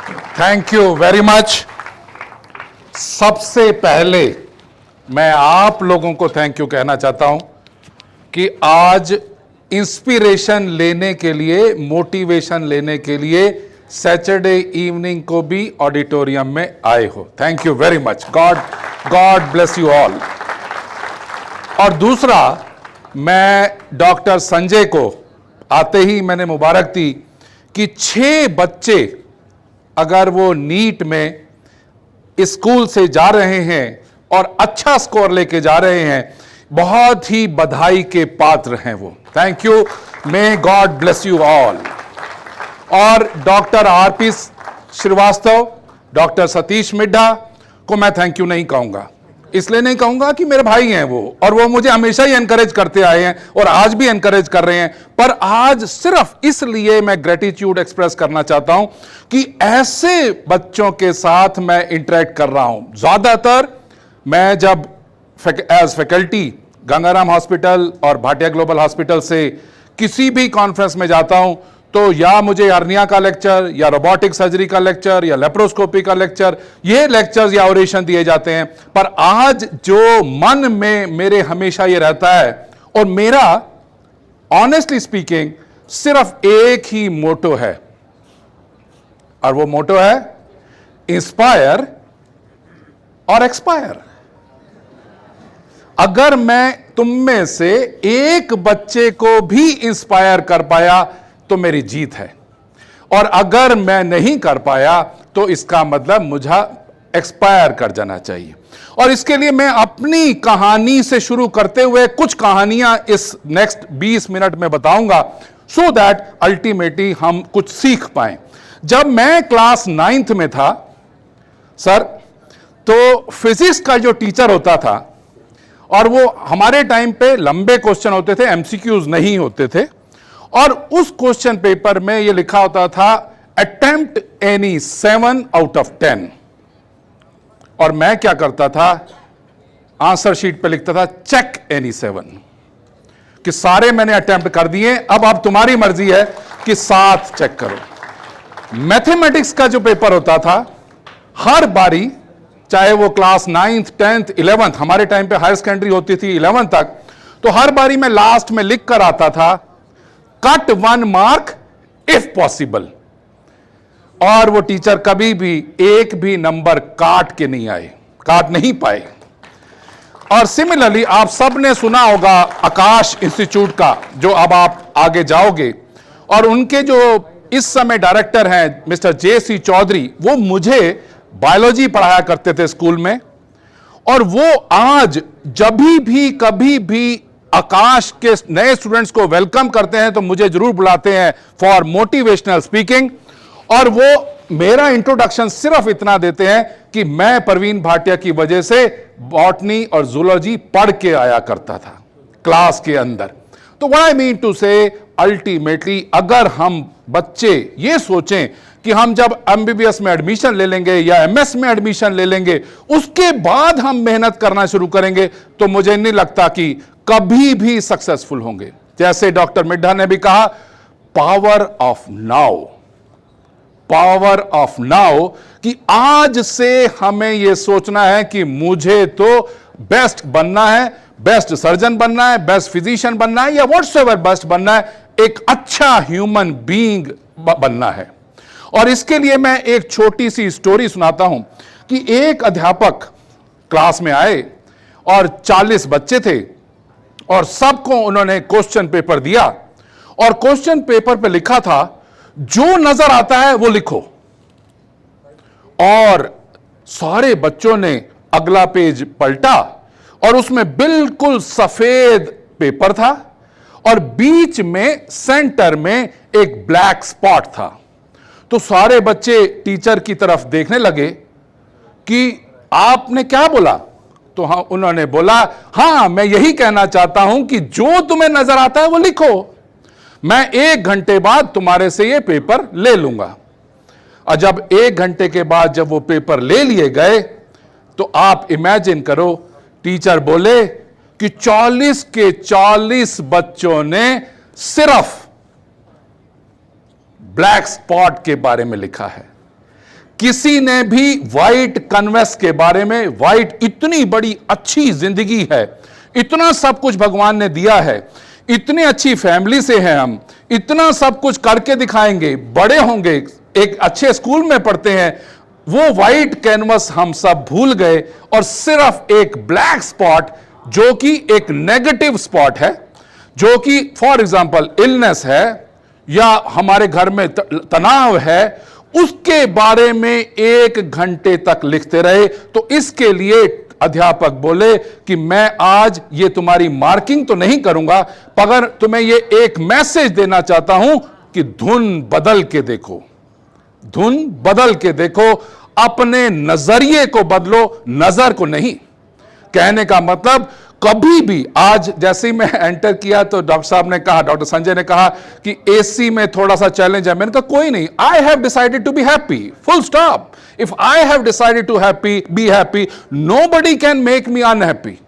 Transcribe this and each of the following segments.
Thank you very much. सबसे पहले मैं आप लोगों को थैंक यू कहना चाहता हूं कि आज इंस्पिरेशन लेने के लिए, मोटिवेशन लेने के लिए सैटरडे इवनिंग को भी ऑडिटोरियम में आए हो। Thank you very much. God bless you all. और दूसरा, मैं डॉक्टर संजय को आते ही मैंने मुबारक दी कि 6 बच्चे अगर वो नीट में स्कूल से जा रहे हैं और अच्छा स्कोर लेके जा रहे हैं, बहुत ही बधाई के पात्र हैं वो। Thank you, may God bless you all. और doctor R P Srivastava, doctor Satish Middha को मैं थैंक यू नहीं कहूंगा। इसलिए नहीं कहूंगा कि मेरे भाई हैं वो, और वो मुझे हमेशा ही एनकरेज करते आए हैं और आज भी एनकरेज कर रहे हैं। पर आज सिर्फ इसलिए मैं ग्रेटिट्यूड एक्सप्रेस करना चाहता हूं कि ऐसे बच्चों के साथ मैं इंटरेक्ट कर रहा हूं। ज्यादातर मैं जब एज फैकल्टी गंगाराम हॉस्पिटल और भाटिया ग्लोबल हॉस्पिटल से किसी भी कॉन्फ्रेंस में जाता हूं तो या मुझे हर्निया का लेक्चर या रोबोटिक सर्जरी का लेक्चर या लेप्रोस्कोपी का लेक्चर, ये लेक्चर्स या ओरेशन दिए जाते हैं। पर आज जो मन में मेरे हमेशा ये रहता है, और मेरा ऑनेस्टली स्पीकिंग सिर्फ एक ही मोटो है, और वो मोटो है इंस्पायर और एक्सपायर। अगर मैं तुम में से एक बच्चे को भी इंस्पायर कर पाया तो मेरी जीत है, और अगर मैं नहीं कर पाया तो इसका मतलब मुझे एक्सपायर कर जाना चाहिए। और इसके लिए मैं अपनी कहानी से शुरू करते हुए कुछ कहानियां इस नेक्स्ट 20 मिनट में बताऊंगा, सो दैट अल्टीमेटली हम कुछ सीख पाएं। जब मैं क्लास 9th में था सर, तो फिजिक्स का जो टीचर होता था, और वो हमारे टाइम पे लंबे क्वेश्चन होते थे, एमसीक्यूज नहीं होते थे, और उस क्वेश्चन पेपर में ये लिखा होता था अटेम्प्ट एनी 7 आउट ऑफ 10। और मैं क्या करता था, आंसर शीट पे लिखता था चेक एनी 7, कि सारे मैंने अटेम्प्ट कर दिए, अब तुम्हारी मर्जी है कि 7 चेक करो। मैथमेटिक्स का जो पेपर होता था, हर बारी, चाहे वो क्लास 9th 10th 11th, हमारे टाइम पे हायर सेकेंडरी होती थी 11th तक, तो हर बारी मैं लास्ट में लिख कर आता था कट 1 मार्क इफ पॉसिबल। और वो टीचर कभी भी एक भी नंबर काट के नहीं आए, काट नहीं पाए। और सिमिलरली आप सबने सुना होगा आकाश इंस्टीट्यूट का, जो अब आप आगे जाओगे, और उनके जो इस समय डायरेक्टर हैं मिस्टर JC चौधरी, वो मुझे बायोलॉजी पढ़ाया करते थे स्कूल में। और वो आज जब भी कभी भी आकाश के नए स्टूडेंट्स को वेलकम करते हैं तो मुझे जरूर बुलाते हैं फॉर मोटिवेशनल स्पीकिंग। और वो मेरा इंट्रोडक्शन सिर्फ इतना देते हैं कि मैं प्रवीण भाटिया की वजह से बॉटनी और जूलॉजी पढ़ के आया करता था क्लास के अंदर। तो व्हाट आई मीन टू से, अल्टीमेटली अगर हम बच्चे ये सोचें कि हम जब MBBS में एडमिशन ले लेंगे या MS में एडमिशन ले लेंगे, उसके बाद हम मेहनत करना शुरू करेंगे, तो मुझे नहीं लगता कि कभी भी सक्सेसफुल होंगे। जैसे डॉक्टर मिड्ढा ने भी कहा, power of now, power of now, कि आज से हमें यह सोचना है कि मुझे तो बेस्ट बनना है, बेस्ट सर्जन बनना है, बेस्ट फिजिशियन बनना है, या व्हाटसोएवर बेस्ट बनना है, एक अच्छा ह्यूमन बीइंग बनना है। और इसके लिए मैं एक छोटी सी स्टोरी सुनाता हूं कि एक अध्यापक क्लास में आए और 40 बच्चे थे, और सबको उन्होंने क्वेश्चन पेपर दिया, और क्वेश्चन पेपर पे लिखा था जो नजर आता है वो लिखो। और सारे बच्चों ने अगला पेज पलटा, और उसमें बिल्कुल सफेद पेपर था, और बीच में सेंटर में एक ब्लैक स्पॉट था। तो सारे बच्चे टीचर की तरफ देखने लगे कि आपने क्या बोला? तो हाँ, उन्होंने बोला, हाँ मैं यही कहना चाहता हूं कि जो तुम्हें नजर आता है वो लिखो, मैं 1 घंटे बाद तुम्हारे से ये पेपर ले लूंगा। और जब 1 घंटे के बाद जब वो पेपर ले लिए गए, तो आप इमेजिन करो, टीचर बोले कि 40 के 40 बच्चों ने सिर्फ ब्लैक स्पॉट के बारे में लिखा है। किसी ने भी व्हाइट कन्वेस के बारे में, व्हाइट इतनी बड़ी अच्छी जिंदगी है, इतना सब कुछ भगवान ने दिया है, इतनी अच्छी फैमिली से हैं हम, इतना सब कुछ करके दिखाएंगे, बड़े होंगे, एक अच्छे स्कूल में पढ़ते हैं, वो व्हाइट कैनवस हम सब भूल गए और सिर्फ एक ब्लैक स्पॉट जो कि एक नेगेटिव स्पॉट है, जो कि फॉर एग्जांपल इलनेस है या हमारे घर में तनाव है, उसके बारे में 1 घंटे तक लिखते रहे। तो इसके लिए अध्यापक बोले कि मैं आज ये तुम्हारी मार्किंग तो नहीं करूंगा, मगर तुम्हें ये एक मैसेज देना चाहता हूं कि धुन बदल के देखो, धुन बदल के देखो, अपने नजरिए को बदलो, नजर को नहीं। कहने का मतलब कभी भी, आज जैसे ही मैं एंटर किया तो डॉक्टर साहब ने कहा, डॉक्टर संजय ने कहा कि एसी में थोड़ा सा चैलेंज है। मैंने कहा कोई नहीं, I have decided to be happy, full stop. If I have decided to be happy, nobody can make me unhappy.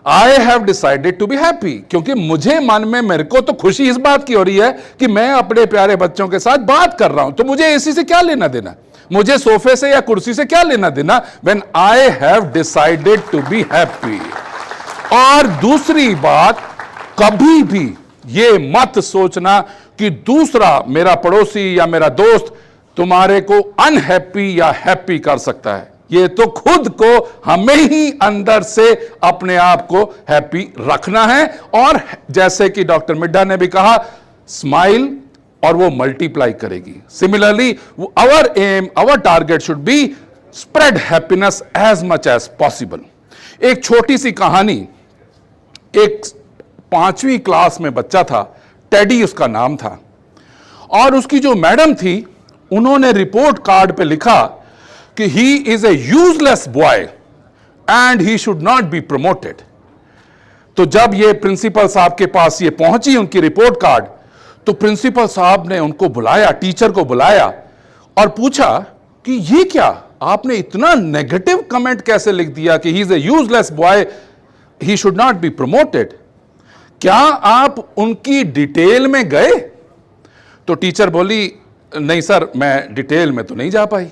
I have decided to be happy, क्योंकि मुझे मन में, मेरे को तो खुशी इस बात की हो रही है कि मैं अपने प्यारे बच्चों के साथ बात कर रहा हूं, तो मुझे एसी से क्या लेना देना, मुझे सोफे से या कुर्सी से क्या लेना देना, when I have decided to be happy. और दूसरी बात, कभी भी ये मत सोचना कि दूसरा, मेरा पड़ोसी या मेरा दोस्त तुम्हारे को अनहैप्पी या हैप्पी कर सकता है। ये तो खुद को हमें ही अंदर से अपने आप को हैप्पी रखना है। और जैसे कि डॉक्टर मिड्ढा ने भी कहा, स्माइल और वो मल्टीप्लाई करेगी। Similarly our aim, our target should be spread happiness as much as possible. एक छोटी सी कहानी, एक 5वीं क्लास में बच्चा था, टेडी उसका नाम था, और उसकी जो मैडम थी, उन्होंने रिपोर्ट कार्ड पे लिखा कि he is a useless boy and he should not be promoted. तो जब ये प्रिंसिपल साहब के पास ये पहुंची उनकी रिपोर्ट कार्ड, तो प्रिंसिपल साहब ने उनको बुलाया, टीचर को बुलाया और पूछा कि ये क्या, आपने इतना नेगेटिव कमेंट कैसे लिख दिया कि he is a useless boy, he should not be promoted. क्या आप उनकी डिटेल में गए? तो टीचर बोली, नहीं सर, मैं डिटेल में तो नहीं जा पाई।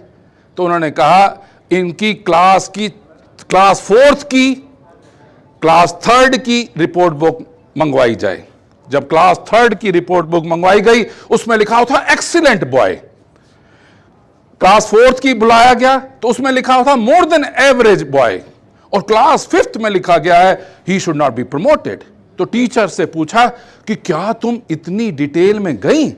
तो उन्होंने कहा, इनकी क्लास 4th की, क्लास 3rd की रिपोर्ट बुक मंगवाई जाए। जब क्लास 3rd की रिपोर्ट बुक मंगवाई गई, उसमें लिखा हुआ था एक्सीलेंट बॉय। क्लास 4th की बुलाया गया तो उसमें लिखा हुआ था मोर देन एवरेज बॉय, और क्लास 5th में लिखा गया है he should not be promoted. तो टीचर से पूछा कि क्या तुम इतनी डिटेल में गई?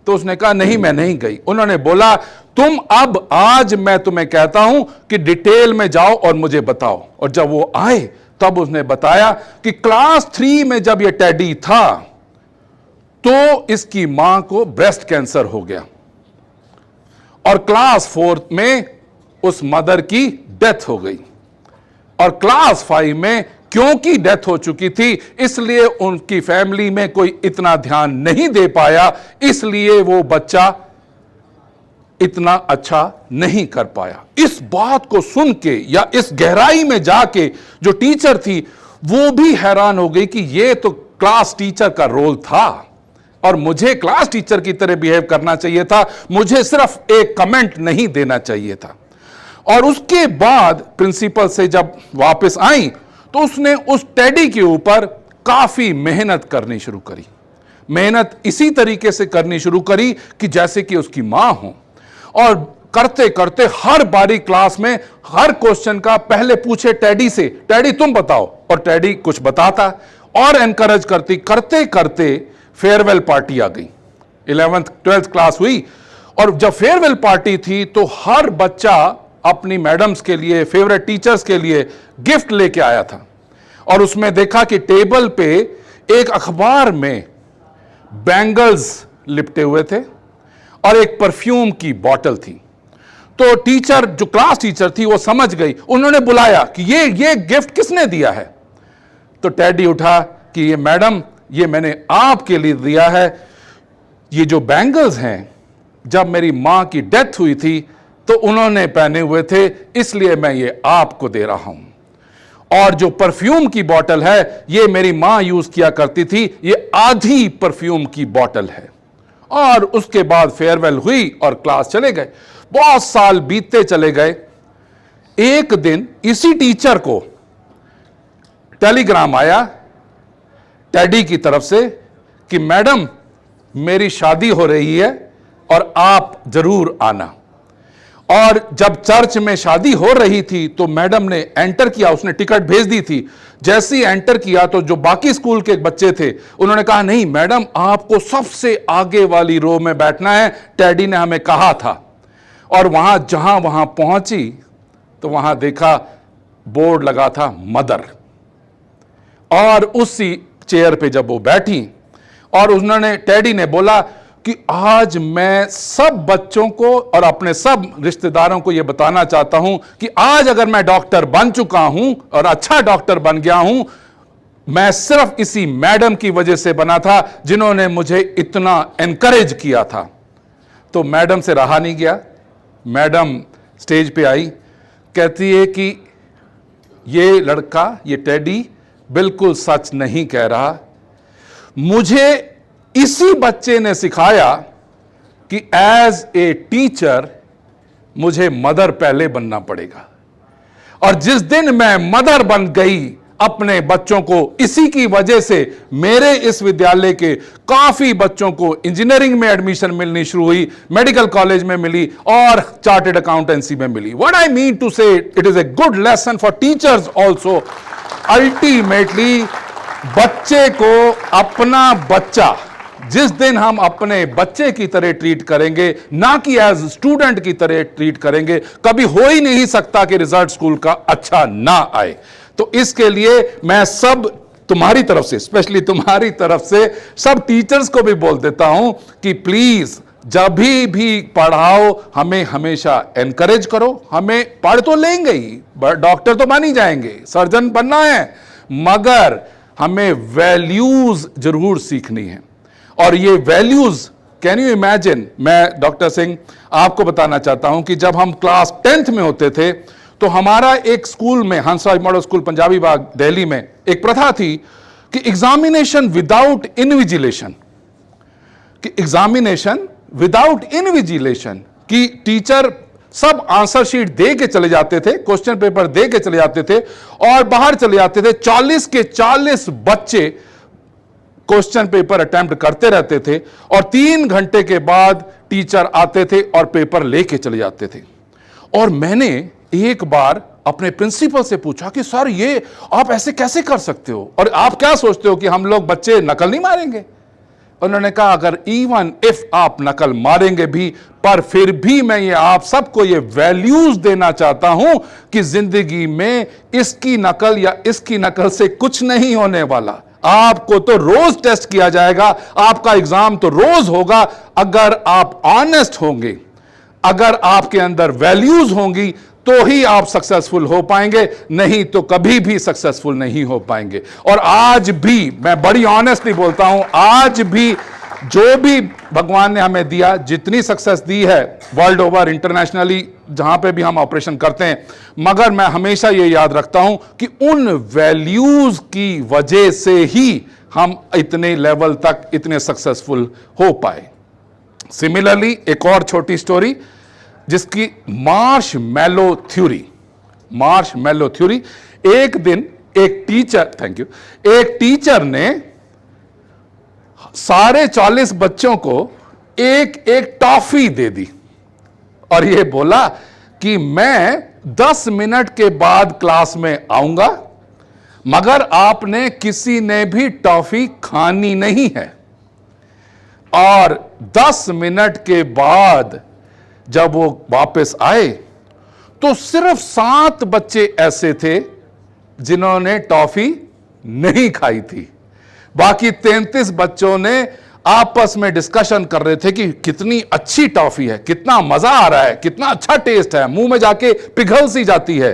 तो उसने कहा, नहीं, मैं नहीं गई। उन्होंने बोला, तुम अब, आज मैं तुम्हें कहता हूं कि डिटेल में जाओ और मुझे बताओ। और जब वो आए तब उसने बताया कि क्लास 3 में जब ये टेडी था तो इसकी मां को ब्रेस्ट कैंसर हो गया, और क्लास 4th में उस मदर की डेथ हो गई, और क्लास 5 में क्योंकि डेथ हो चुकी थी इसलिए उनकी फैमिली में कोई इतना ध्यान नहीं दे पाया, इसलिए वो बच्चा इतना अच्छा नहीं कर पाया। इस बात को सुन के या इस गहराई में जाके जो टीचर थी वो भी हैरान हो गई कि ये तो क्लास टीचर का रोल था और मुझे क्लास टीचर की तरह बिहेव करना चाहिए था, मुझे सिर्फ एक कमेंट नहीं देना चाहिए था। और उसके बाद प्रिंसिपल से जब वापस आई तो उसने उस टेडी के ऊपर काफी मेहनत करनी शुरू करी। मेहनत इसी तरीके से करनी शुरू करी कि जैसे कि उसकी मां हो, और करते करते हर बारी क्लास में हर क्वेश्चन का पहले पूछे टेडी से, टेडी तुम बताओ, और टेडी कुछ बताता और एनकरेज करती। करते करते फेयरवेल पार्टी आ गई, 11th 12th क्लास हुई, और जब फेयरवेल पार्टी थी तो हर बच्चा अपनी मैडम्स के लिए, फेवरेट टीचर्स के लिए गिफ्ट लेके आया था। और उसमें देखा कि टेबल पे एक अखबार में बैंगल्स लिपटे हुए थे और एक परफ्यूम की बोतल थी। तो टीचर, जो क्लास टीचर थी, वो समझ गई। उन्होंने बुलाया कि ये गिफ्ट किसने दिया है? तो टेडी उठा कि ये मैडम, ये मैंने आपके लिए दिया है। ये जो बैंगल्स हैं, जब मेरी मां की डेथ हुई थी तो उन्होंने पहने हुए थे, इसलिए मैं ये आपको दे रहा हूं। और जो परफ्यूम की बोतल है, ये मेरी मां यूज किया करती थी, ये आधी परफ्यूम की बोतल है। और उसके बाद फेयरवेल हुई और क्लास चले गए। बहुत साल बीतते चले गए। एक दिन इसी टीचर को टेलीग्राम आया टेडी की तरफ से कि मैडम मेरी शादी हो रही है और आप जरूर आना। और जब चर्च में शादी हो रही थी तो मैडम ने एंटर किया, उसने टिकट भेज दी थी। जैसे ही एंटर किया तो जो बाकी स्कूल के बच्चे थे उन्होंने कहा नहीं मैडम आपको सबसे आगे वाली रो में बैठना है, टेडी ने हमें कहा था। और वहां पहुंची तो वहां देखा बोर्ड लगा था मदर। और उसी चेयर पे जब वो बैठी और उन्होंने टेडी ने बोला कि आज मैं सब बच्चों को और अपने सब रिश्तेदारों को यह बताना चाहता हूं कि आज अगर मैं डॉक्टर बन चुका हूं और अच्छा डॉक्टर बन गया हूं, मैं सिर्फ इसी मैडम की वजह से बना था जिन्होंने मुझे इतना एनकरेज किया था। तो मैडम से रहा नहीं गया। मैडम स्टेज पे आई, कहती है कि ये लड़का, ये टेडी बिल्कुल सच नहीं कह रहा। मुझे इसी बच्चे ने सिखाया कि एज ए टीचर मुझे मदर पहले बनना पड़ेगा। और जिस दिन मैं मदर बन गई अपने बच्चों को, इसी की वजह से मेरे इस विद्यालय के काफी बच्चों को इंजीनियरिंग में एडमिशन मिलनी शुरू हुई, मेडिकल कॉलेज में मिली और चार्टेड अकाउंटेंसी में मिली। व्हाट आई मीन टू से, it is a good lesson for teachers also. Ultimately बच्चे को अपना बच्चा, जिस दिन हम अपने बच्चे की तरह ट्रीट करेंगे, ना कि एज स्टूडेंट की तरह ट्रीट करेंगे, कभी हो ही नहीं सकता कि रिजल्ट स्कूल का अच्छा ना आए। तो इसके लिए मैं सब तुम्हारी तरफ से, स्पेशली तुम्हारी तरफ से सब टीचर्स को भी बोल देता हूं कि प्लीज जब भी पढ़ाओ हमें हमेशा एनकरेज करो। हमें पढ़ तो लेंगे ही, डॉक्टर तो बन ही जाएंगे, सर्जन बनना है, मगर हमें वैल्यूज जरूर सीखनी है। और ये वैल्यूज, कैन यू इमेजिन, मैं डॉक्टर सिंह आपको बताना चाहता हूं कि जब हम क्लास 10th में होते थे तो हमारा एक स्कूल में, हंसराज मॉडल स्कूल पंजाबी बाग दिल्ली में, एक प्रथा थी कि एग्जामिनेशन विदाउट इनविजिलेशन, कि एग्जामिनेशन विदाउट इनविजिलेशन, कि टीचर सब आंसर शीट दे के चले जाते थे, क्वेश्चन पेपर दे के चले जाते थे और बाहर चले जाते थे। 40 के 40 बच्चे क्वेश्चन पेपर अटेम्प्ट करते रहते थे और 3 घंटे के बाद टीचर आते थे और पेपर लेके चले जाते थे। और मैंने एक बार अपने प्रिंसिपल से पूछा कि सर ये आप ऐसे कैसे कर सकते हो, और आप क्या सोचते हो कि हम लोग बच्चे नकल नहीं मारेंगे? उन्होंने कहा अगर इवन इफ आप नकल मारेंगे भी, पर फिर भी मैं ये आप सबको ये वैल्यूज देना चाहता हूं कि जिंदगी में इसकी नकल या इसकी नकल से कुछ नहीं होने वाला। आपको तो रोज टेस्ट किया जाएगा, आपका एग्जाम तो रोज होगा। अगर आप ऑनेस्ट होंगे, अगर आपके अंदर वैल्यूज होंगी तो ही आप सक्सेसफुल हो पाएंगे, नहीं तो कभी भी सक्सेसफुल नहीं हो पाएंगे। और आज भी मैं बड़ी ऑनेस्टली बोलता हूं, आज भी जो भी भगवान ने हमें दिया, जितनी सक्सेस दी है वर्ल्ड ओवर, इंटरनेशनली जहां पे भी हम ऑपरेशन करते हैं, मगर मैं हमेशा ये याद रखता हूं कि उन वैल्यूज की वजह से ही हम इतने लेवल तक इतने सक्सेसफुल हो पाए। सिमिलरली एक और छोटी स्टोरी जिसकी मार्शमैलो थ्योरी, मार्शमैलो थ्योरी। एक दिन एक टीचर, थैंक यू, एक टीचर ने सारे 40 बच्चों को एक एक टॉफी दे दी और यह बोला कि मैं 10 मिनट के बाद क्लास में आऊंगा, मगर आपने किसी ने भी टॉफी खानी नहीं है। और 10 मिनट के बाद जब वो वापस आए तो सिर्फ 7 बच्चे ऐसे थे जिन्होंने टॉफी नहीं खाई थी। बाकी 33 बच्चों ने आपस में डिस्कशन कर रहे थे कि कितनी अच्छी टॉफी है, कितना मजा आ रहा है, कितना अच्छा टेस्ट है, मुंह में जाके पिघल सी जाती है।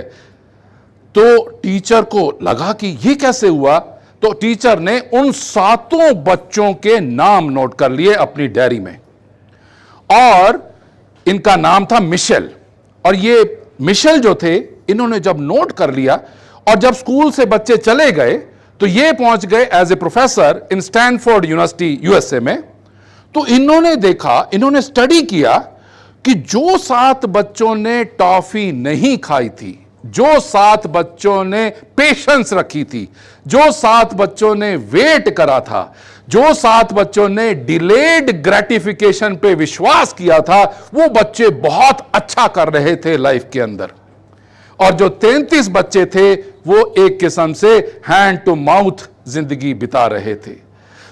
तो टीचर को लगा कि ये कैसे हुआ, तो टीचर ने उन 7 बच्चों के नाम नोट कर लिए अपनी डायरी में, और इनका नाम था मिशेल। और ये मिशेल जो थे, इन्होंने जब नोट कर लिया और जब स्कूल से बच्चे चले गए तो ये पहुंच गए as a professor in Stanford University USA में। तो इन्होंने देखा, इन्होंने स्टडी किया कि जो 7 बच्चों ने टॉफी नहीं खाई थी, जो 7 बच्चों ने पेशेंस रखी थी, जो 7 बच्चों ने वेट करा था, जो 7 बच्चों ने डिलेड ग्रेटिफिकेशन पे विश्वास किया था, वो बच्चे बहुत अच्छा कर रहे थे लाइफ के अंदर। और जो 33 बच्चे थे वो एक किस्म से हैंड टू माउथ जिंदगी बिता रहे थे।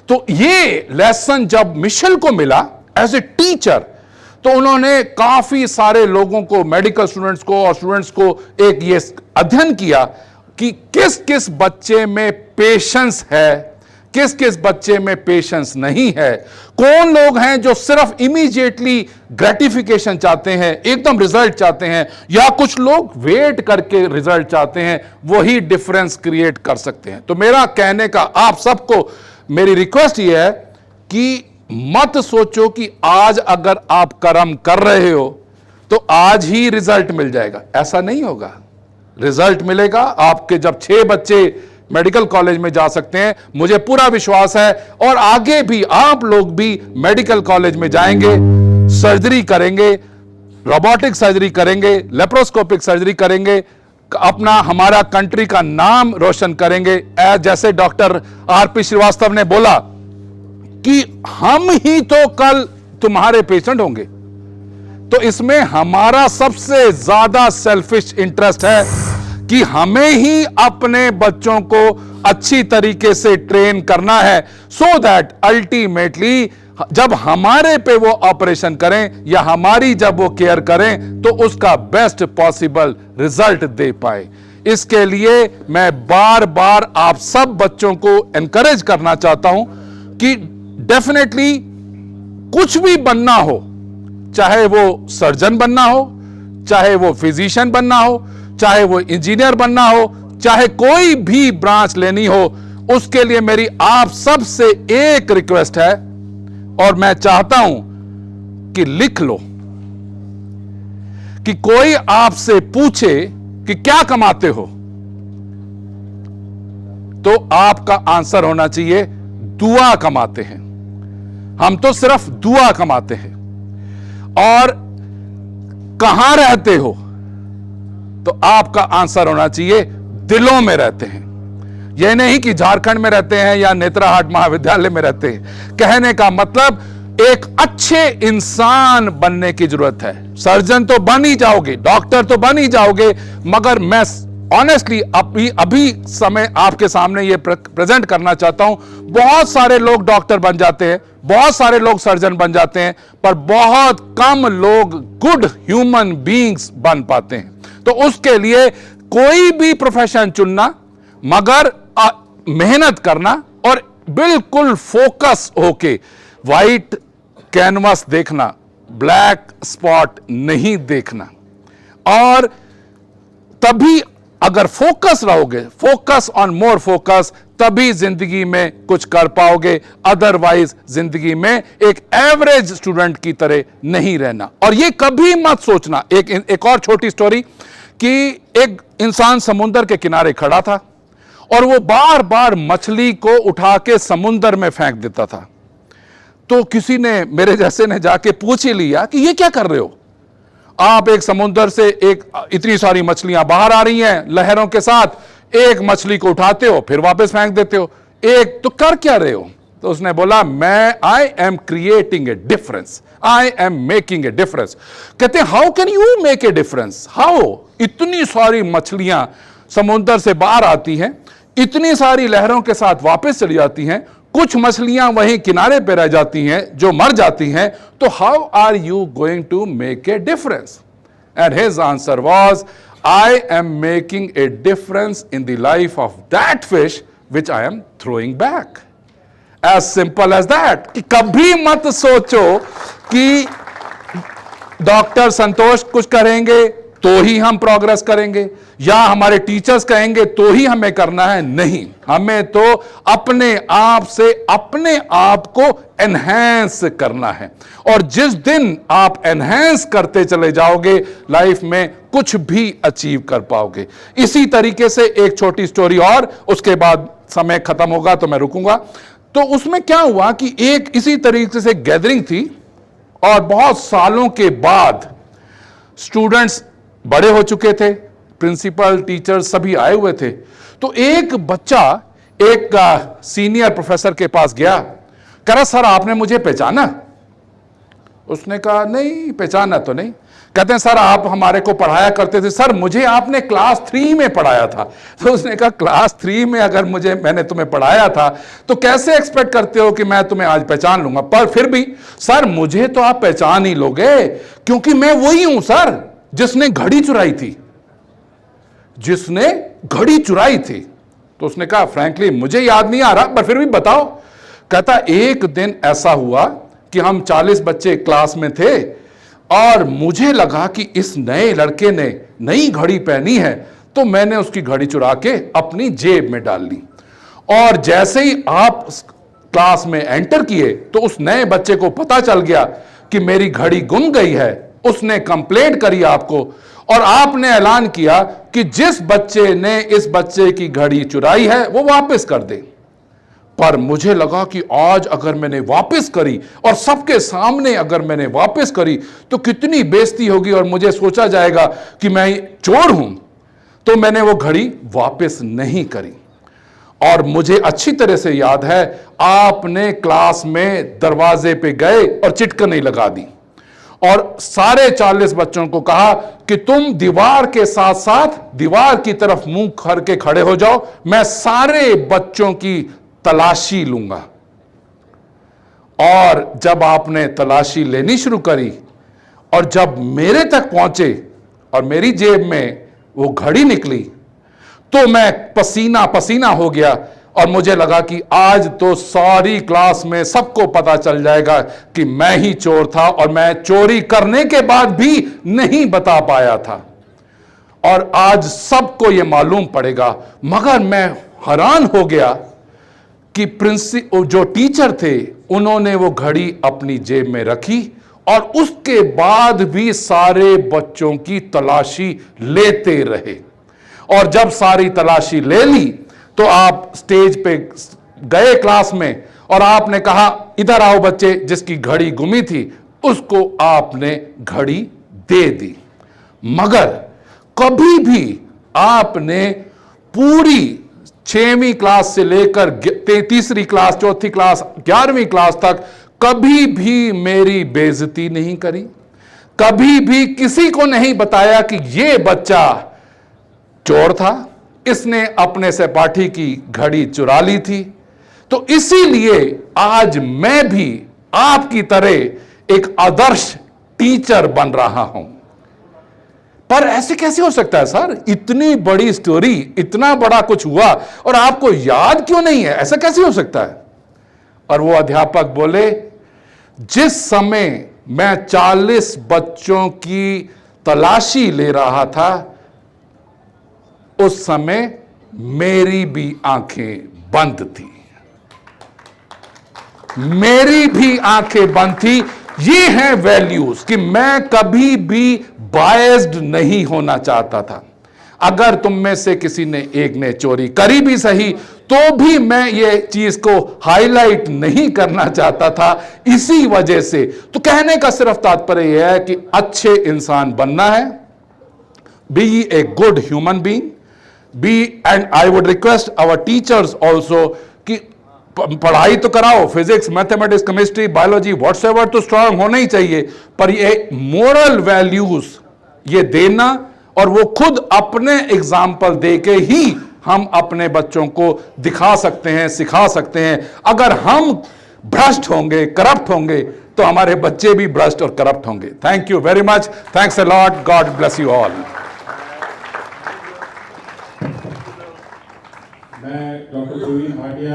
तो ये लेसन जब मिशेल को मिला एज ए टीचर, तो उन्होंने काफी सारे लोगों को, मेडिकल स्टूडेंट्स को और स्टूडेंट्स को एक ये अध्ययन किया कि किस किस बच्चे में पेशेंस है, किस किस बच्चे में पेशेंस नहीं है, कौन लोग हैं जो सिर्फ इमीडिएटली ग्रेटिफिकेशन चाहते हैं, एकदम रिजल्ट चाहते हैं, या कुछ लोग वेट करके रिजल्ट चाहते हैं, वही डिफरेंस क्रिएट कर सकते हैं। तो मेरा कहने का आप सबको मेरी रिक्वेस्ट यह है कि मत सोचो कि आज अगर आप कर्म कर रहे हो तो आज ही रिजल्ट मिल जाएगा। ऐसा नहीं होगा। रिजल्ट मिलेगा आपके जब 6 बच्चे मेडिकल कॉलेज में जा सकते हैं, मुझे पूरा विश्वास है, और आगे भी आप लोग भी मेडिकल कॉलेज में जाएंगे, सर्जरी करेंगे, रोबोटिक सर्जरी करेंगे, लेप्रोस्कोपिक सर्जरी करेंगे, अपना हमारा कंट्री का नाम रोशन करेंगे। जैसे डॉक्टर आरपी श्रीवास्तव ने बोला कि हम ही तो कल तुम्हारे पेशेंट होंगे। तो इसमें हमारा सबसे ज्यादा सेल्फिश इंटरेस्ट है कि हमें ही अपने बच्चों को अच्छी तरीके से ट्रेन करना है, सो दैट अल्टीमेटली जब हमारे पे वो ऑपरेशन करें या हमारी जब वो केयर करें तो उसका बेस्ट पॉसिबल रिजल्ट दे पाए। इसके लिए मैं बार बार आप सब बच्चों को एनकरेज करना चाहता हूं कि डेफिनेटली कुछ भी बनना हो, चाहे वो सर्जन बनना हो, चाहे वो फिजिशियन बनना हो, चाहे वो इंजीनियर बनना हो, चाहे कोई भी ब्रांच लेनी हो, उसके लिए मेरी आप सब से एक रिक्वेस्ट है, और मैं चाहता हूं कि लिख लो कि कोई आपसे पूछे कि क्या कमाते हो, तो आपका आंसर होना चाहिए दुआ कमाते हैं। हम तो सिर्फ दुआ कमाते हैं। और कहां रहते हो, तो आपका आंसर होना चाहिए दिलों में रहते हैं। यह नहीं कि झारखंड में रहते हैं या नेत्राहाट महाविद्यालय में रहते हैं। कहने का मतलब एक अच्छे इंसान बनने की जरूरत है। सर्जन तो बन ही जाओगे, डॉक्टर तो बन ही जाओगे, मगर मैं ऑनेस्टली अभी समय आपके सामने ये प्रेजेंट करना चाहता हूं। बहुत सारे लोग डॉक्टर बन जाते हैं, बहुत सारे लोग सर्जन बन जाते हैं, पर बहुत कम लोग गुड ह्यूमन बीइंग्स बन पाते हैं। तो उसके लिए कोई भी प्रोफेशन चुनना, मगर मेहनत करना और बिल्कुल फोकस होके वाइट कैनवास देखना, ब्लैक स्पॉट नहीं देखना। और तभी अगर फोकस रहोगे, फोकस ऑन मोर फोकस, तभी जिंदगी में कुछ कर पाओगे। अदरवाइज जिंदगी में एक एवरेज स्टूडेंट की तरह नहीं रहना। और ये कभी मत सोचना, एक और छोटी स्टोरी, कि एक इंसान समुद्र के किनारे खड़ा था और वो बार बार मछली को उठा के समुद्र में फेंक देता था। तो किसी ने, मेरे जैसे ने, जाके पूछ ही लिया कि ये क्या कर रहे हो आप? एक समुद्र से इतनी सारी मछलियां बाहर आ रही हैं लहरों के साथ, एक मछली को उठाते हो फिर वापस फेंक देते हो, एक तो कर क्या रहे हो? तो उसने बोला, मैं I am creating a difference, I am making a difference. कहते हैं, how can you make a difference? How? इतनी सारी मछलियां समुद्र से बाहर आती हैं, इतनी सारी लहरों के साथ वापस चली जाती हैं, कुछ मछलियां वहीं किनारे पे रह जाती हैं जो मर जाती हैं, तो how are you going to make a difference? And his answer was, I am making a difference in the life of that fish which I am throwing back. As simple as that. कि कभी मत सोचो कि doctor संतोष कुछ करेंगे तो ही हम progress करेंगे, या हमारे टीचर्स कहेंगे तो ही हमें करना है। नहीं, हमें तो अपने आप से अपने आप को एनहेंस करना है। और जिस दिन आप एनहेंस करते चले जाओगे, लाइफ में कुछ भी अचीव कर पाओगे। इसी तरीके से एक छोटी स्टोरी और, उसके बाद समय खत्म होगा तो मैं रुकूंगा। तो उसमें क्या हुआ कि एक इसी तरीके से गैदरिंग थी और बहुत सालों के बाद स्टूडेंट्स बड़े हो चुके थे, प्रिंसिपल टीचर सभी आए हुए थे। तो एक बच्चा एक सीनियर प्रोफेसर के पास गया, कह रहा सर आपने मुझे पहचाना? उसने कहा नहीं पहचाना तो नहीं। कहते हैं सर आप हमारे को पढ़ाया करते थे। सर मुझे आपने क्लास 3 में पढ़ाया था। तो उसने कहा क्लास 3 में अगर मैंने तुम्हें पढ़ाया था तो कैसे एक्सपेक्ट करते हो कि मैं तुम्हें आज पहचान लूंगा? पर फिर भी सर मुझे तो आप पहचान ही लोगे, क्योंकि मैं वही हूं सर जिसने घड़ी चुराई थी, जिसने घड़ी चुराई थी। तो उसने कहा फ्रैंकली मुझे याद नहीं आ रहा, पर फिर भी बताओ। कहता एक दिन ऐसा हुआ कि हम 40 बच्चे क्लास में थे और मुझे लगा कि इस नए लड़के ने नई घड़ी पहनी है, तो मैंने उसकी घड़ी चुरा के अपनी जेब में डाल ली। और जैसे ही आप क्लास में एंटर किए तो उस नए बच्चे को पता चल गया कि मेरी घड़ी गुम गई है। उसने कंप्लेंट करी आपको और आपने ऐलान किया कि जिस बच्चे ने इस बच्चे की घड़ी चुराई है वो वापस कर दे। पर मुझे लगा कि आज अगर मैंने वापस करी और सबके सामने अगर मैंने वापस करी तो कितनी बेइज्जती होगी और मुझे सोचा जाएगा कि मैं चोर हूं। तो मैंने वो घड़ी वापस नहीं करी। और मुझे अच्छी तरह से याद है आपने क्लास में दरवाजे पे गए और चिटकनी लगा दी और सारे 40 बच्चों को कहा कि तुम दीवार के साथ साथ दीवार की तरफ मुंह करके खड़े हो जाओ, मैं सारे बच्चों की तलाशी लूंगा। और जब आपने तलाशी लेनी शुरू करी और जब मेरे तक पहुंचे और मेरी जेब में वो घड़ी निकली तो मैं पसीना पसीना हो गया और मुझे लगा कि आज तो सारी क्लास में सबको पता चल जाएगा कि मैं ही चोर था और मैं चोरी करने के बाद भी नहीं बता पाया था और आज सबको यह मालूम पड़ेगा। मगर मैं हैरान हो गया कि जो टीचर थे उन्होंने वो घड़ी अपनी जेब में रखी और उसके बाद भी सारे बच्चों की तलाशी लेते रहे। और जब सारी तलाशी ले ली तो आप स्टेज पे गए क्लास में और आपने कहा इधर आओ बच्चे, जिसकी घड़ी गुमी थी उसको आपने घड़ी दे दी। मगर कभी भी आपने पूरी 6वीं क्लास से लेकर 3री क्लास, 4थी क्लास, 11वीं क्लास तक कभी भी मेरी बेइज्जती नहीं करी। कभी भी किसी को नहीं बताया कि यह बच्चा चोर था, इसने अपने सहपाठी की घड़ी चुरा ली थी। तो इसीलिए आज मैं भी आपकी तरह एक आदर्श टीचर बन रहा हूं। पर ऐसे कैसे हो सकता है सर? इतनी बड़ी स्टोरी, इतना बड़ा कुछ हुआ और आपको याद क्यों नहीं है? ऐसा कैसे हो सकता है? और वो अध्यापक बोले जिस समय मैं 40 बच्चों की तलाशी ले रहा था उस समय मेरी भी आंखें बंद थी, मेरी भी आंखें बंद थी। ये हैं वैल्यूज कि मैं कभी भी बायस्ड नहीं होना चाहता था। अगर तुम में से किसी ने एक ने चोरी करी भी सही तो भी मैं ये चीज को हाईलाइट नहीं करना चाहता था, इसी वजह से। तो कहने का सिर्फ तात्पर्य यह है कि अच्छे इंसान बनना है, be a good human being, and I would request our teachers also कि पढ़ाई तो कराओ, physics, mathematics, chemistry, biology, whatsoever तो स्ट्रांग होना ही चाहिए, पर ये मोरल वैल्यूज ये देना और वो खुद अपने एग्जाम्पल देके ही हम अपने बच्चों को दिखा सकते हैं, सिखा सकते हैं। अगर हम भ्रष्ट होंगे, करप्ट होंगे, तो हमारे बच्चे भी भ्रष्ट और करप्ट होंगे। Thank you very much, thanks a lot, God bless you all. मैं डॉक्टर प्रवीण भाटिया